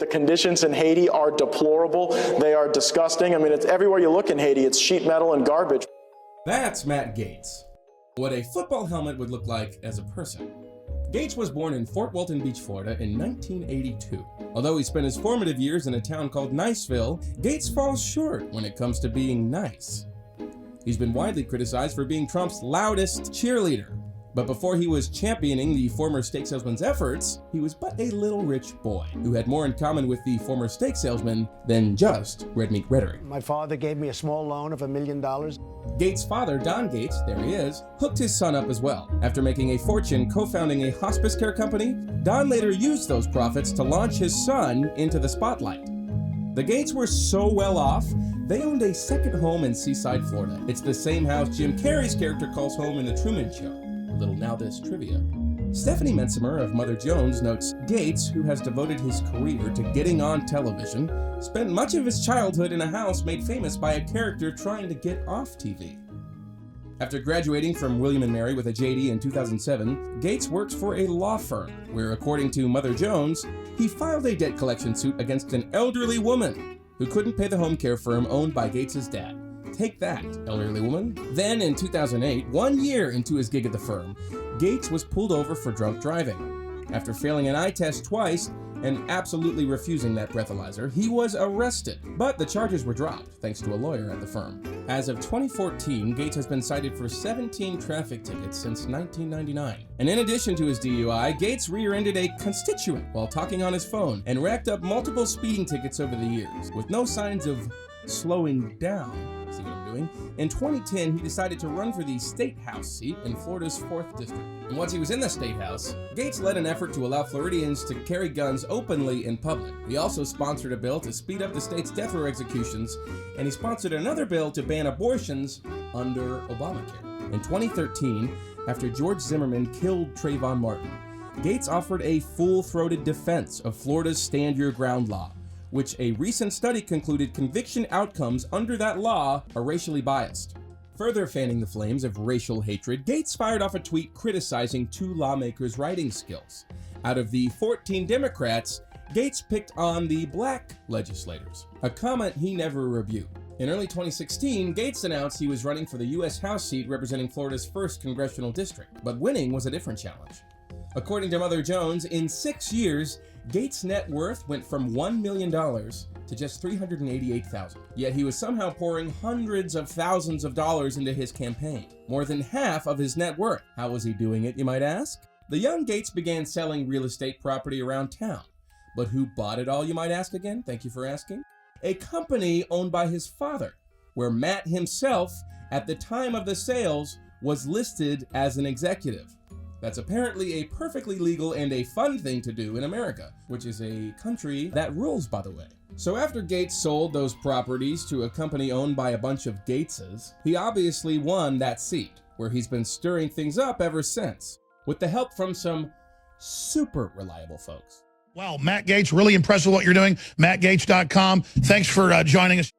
The conditions in Haiti are deplorable. They are disgusting. I mean, it's everywhere you look in Haiti, it's sheet metal and garbage. That's Matt Gaetz. What a football helmet would look like as a person. Gaetz was born in Fort Walton Beach, Florida in 1982. Although he spent his formative years in a town called Niceville, Gaetz falls short when it comes to being nice. He's been widely criticized for being Trump's loudest cheerleader. But before he was championing the former steak salesman's efforts, he was but a little rich boy who had more in common with the former steak salesman than just red meat rhetoric. My father gave me a small loan of $1 million. Gaetz' father, Don Gaetz, there he is, hooked his son up as well. After making a fortune co-founding a hospice care company, Don later used those profits to launch his son into the spotlight. The Gaetz were so well off, they owned a second home in Seaside, Florida. It's the same house Jim Carrey's character calls home in The Truman Show. A little NowThis trivia. Stephanie Mensimer of Mother Jones notes Gaetz, who has devoted his career to getting on television, spent much of his childhood in a house made famous by a character trying to get off TV. After graduating from William & Mary with a JD in 2007, Gaetz works for a law firm where, according to Mother Jones, he filed a debt collection suit against an elderly woman who couldn't pay the home care firm owned by Gaetz' dad. Take that, elderly woman. Then in 2008, 1 year into his gig at the firm, Gaetz was pulled over for drunk driving. After failing an eye test twice and absolutely refusing that breathalyzer, he was arrested. But the charges were dropped thanks to a lawyer at the firm. As of 2014, Gaetz has been cited for 17 traffic tickets since 1999. And in addition to his DUI, Gaetz rear-ended a constituent while talking on his phone and racked up multiple speeding tickets over the years, with no signs of slowing down. See what I'm doing? In 2010, he decided to run for the State House seat in Florida's 4th District. And once he was in the State House, Gaetz led an effort to allow Floridians to carry guns openly in public. He also sponsored a bill to speed up the state's death row executions, and he sponsored another bill to ban abortions under Obamacare. In 2013, after George Zimmerman killed Trayvon Martin, Gaetz offered a full-throated defense of Florida's Stand Your Ground law, which a recent study concluded conviction outcomes under that law are racially biased. Further fanning the flames of racial hatred, Gaetz fired off a tweet criticizing two lawmakers' writing skills. Out of the 14 Democrats, Gaetz picked on the black legislators, a comment he never rebuked. In early 2016, Gaetz announced he was running for the U.S. House seat representing Florida's 1st congressional district, but winning was a different challenge. According to Mother Jones, in 6 years, Gaetz' net worth went from $1 million to just $388,000. Yet he was somehow pouring hundreds of thousands of dollars into his campaign, more than half of his net worth. How was he doing it, you might ask? The young Gaetz began selling real estate property around town. But who bought it all, you might ask again? Thank you for asking. A company owned by his father, where Matt himself, at the time of the sales, was listed as an executive. That's apparently a perfectly legal and a fun thing to do in America, which is a country that rules, by the way. So after Gaetz sold those properties to a company owned by a bunch of Gaetzes, he obviously won that seat, where he's been stirring things up ever since, with the help from some super reliable folks. Wow, Matt Gaetz, really impressed with what you're doing. MattGaetz.com. Thanks for joining us.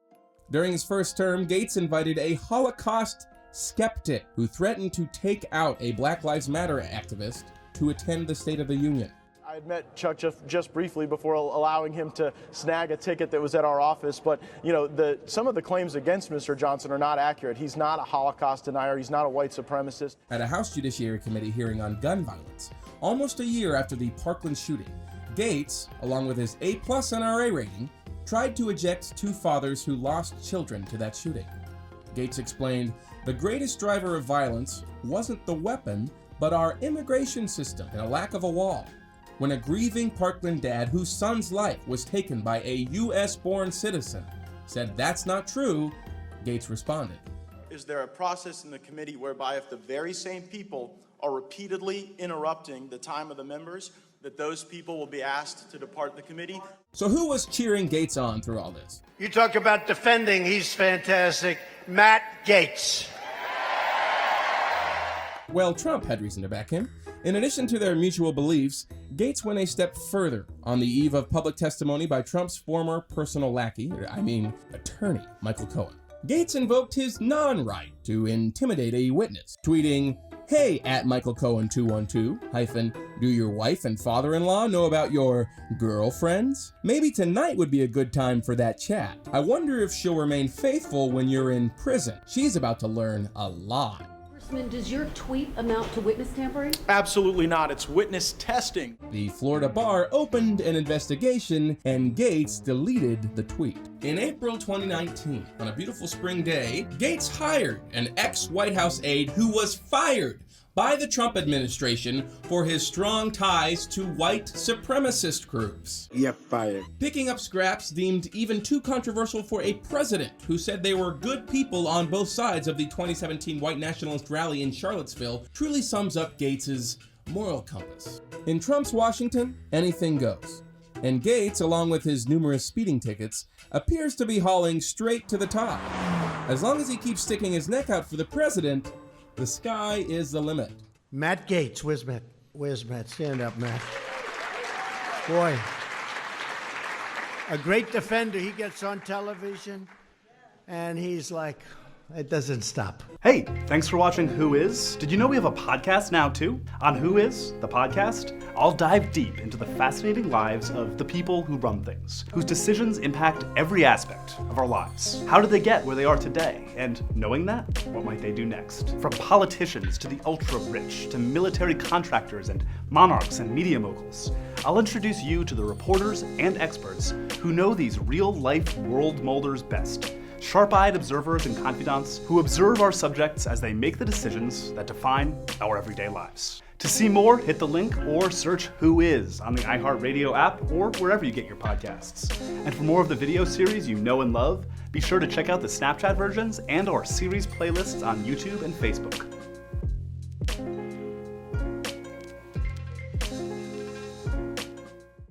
During his first term, Gaetz invited a Holocaust skeptic who threatened to take out a Black Lives Matter activist to attend the State of the Union. I had met Chuck just briefly before allowing him to snag a ticket that was at our office, but you know, some of the claims against Mr. Johnson are not accurate. He's not a Holocaust denier. He's not a white supremacist. At a House Judiciary Committee hearing on gun violence, almost a year after the Parkland shooting, Gaetz, along with his A+ NRA rating, tried to eject two fathers who lost children to that shooting. Gaetz explained, "The greatest driver of violence wasn't the weapon, but our immigration system and a lack of a wall." When a grieving Parkland dad whose son's life was taken by a U.S.-born citizen said that's not true, Gaetz responded. Is there a process in the committee whereby if the very same people are repeatedly interrupting the time of the members, that those people will be asked to depart the committee? So who was cheering Gaetz on through all this? You talk about defending, he's fantastic. Matt Gaetz. Well, Trump had reason to back him. In addition to their mutual beliefs, Gaetz went a step further on the eve of public testimony by Trump's former personal lackey, attorney, Michael Cohen. Gaetz invoked his non-right to intimidate a witness, tweeting, Hey, at Michael Cohen212, do your wife and father-in-law know about your girlfriends? Maybe tonight would be a good time for that chat. I wonder if she'll remain faithful when you're in prison. She's about to learn a lot. Congressman, does your tweet amount to witness tampering? Absolutely not. It's witness testing. The Florida bar opened an investigation and Gaetz deleted the tweet. In April 2019, on a beautiful spring day, Gaetz hired an ex-White House aide who was fired by the Trump administration for his strong ties to white supremacist groups. You're fired. Picking up scraps deemed even too controversial for a president who said they were good people on both sides of the 2017 white nationalist rally in Charlottesville truly sums up Gaetz's moral compass. In Trump's Washington, anything goes. And Gaetz, along with his numerous speeding tickets, appears to be hauling straight to the top. As long as he keeps sticking his neck out for the president, the sky is the limit. Matt Gaetz. Where's Matt? Where's Matt? Stand up, Matt. Boy, a great defender. He gets on television, and he's like, it doesn't stop. Hey, thanks for watching Who Is? Did you know we have a podcast now too? On Who Is, the podcast, I'll dive deep into the fascinating lives of the people who run things, whose decisions impact every aspect of our lives. How did they get where they are today? And knowing that, what might they do next? From politicians to the ultra-rich, to military contractors and monarchs and media moguls, I'll introduce you to the reporters and experts who know these real-life world molders best. Sharp-eyed observers and confidants who observe our subjects as they make the decisions that define our everyday lives. To see more, hit the link or search Who Is on the iHeartRadio app or wherever you get your podcasts. And for more of the video series you know and love, be sure to check out the Snapchat versions and our series playlists on YouTube and Facebook.